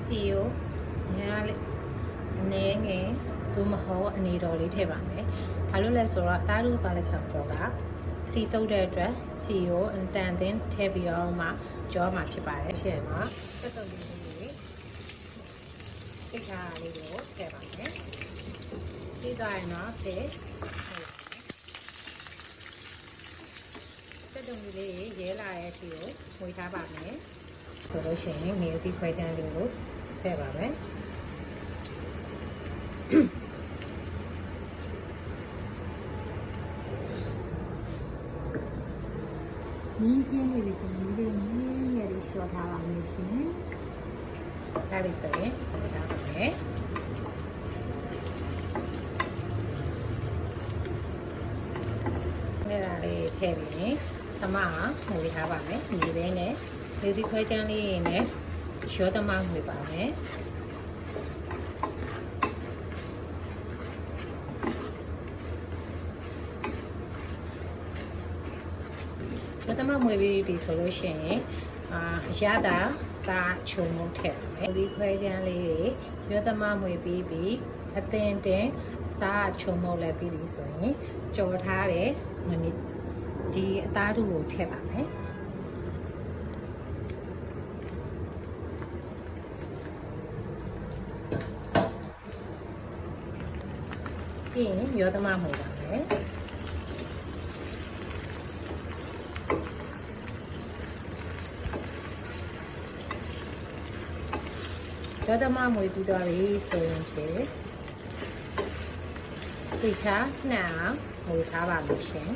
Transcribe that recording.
စီကိုညာလေးအနေငယ်သို့မဟုတ်အနေတော်လေးထည့်ပါမယ်ဘာလို့လဲဆိုတော့အသားတို့ပါလက်ချောင်းကြောကစီစုပ်တဲ့အတွက်စီကိုအတန်တင်ထည့်ပြီးတော့မှကြောမှာဖြစ်ပါတယ်ရှေ့မှာစက်တုံးလေးစိတ်ထားလေးကိုထည့်ပါမယ်ပြီးသွားရင်တော့ထည့်စက်တုံးလေးရဲလာတဲ့အထိကိုဝေထားပါမယ်ဆိုလို့ရှိရင်ငယ်သီးခွဲတန်းလေးကိုထည့်ပါမယ်မင်းပြင်းနေပြီဆိုရင်ဒီမင်းရည်ရှော့ထားပါမယ်ရှင်။ဒါလေးဆိုရင်ဆက်ထားပါမယ်။အဲ့ဒါလေးထည့်ပြီးရင်သမကငွေထားပါမယ်။ဒီပဲနဲ့လေစီခွဲချမ်းလေးနဲ့ရောသမငွေပါမယ်။မသမမွေပြီးဆိုလို့ရှိရင်ရတာသားချုံမုတ်ထည့်ပါမယ်ဒီခွဲချမ်းလေးတွေရောသမမွေပြီးအသင်တင်စားချုံမုတ်လည်းပြီးပြီဆိုရင်ကြော်ထားတဲ့မနစ်ဒီအသားတို့ကိုထည့်ပါမယ်ပြီးရင်ရောသမမွေပါမယ်ရောသမမွေပြီးသွားပြီဆိုရင်ဖြင့်သိချာနှံအောင်မွေထားပါလို့ရှင်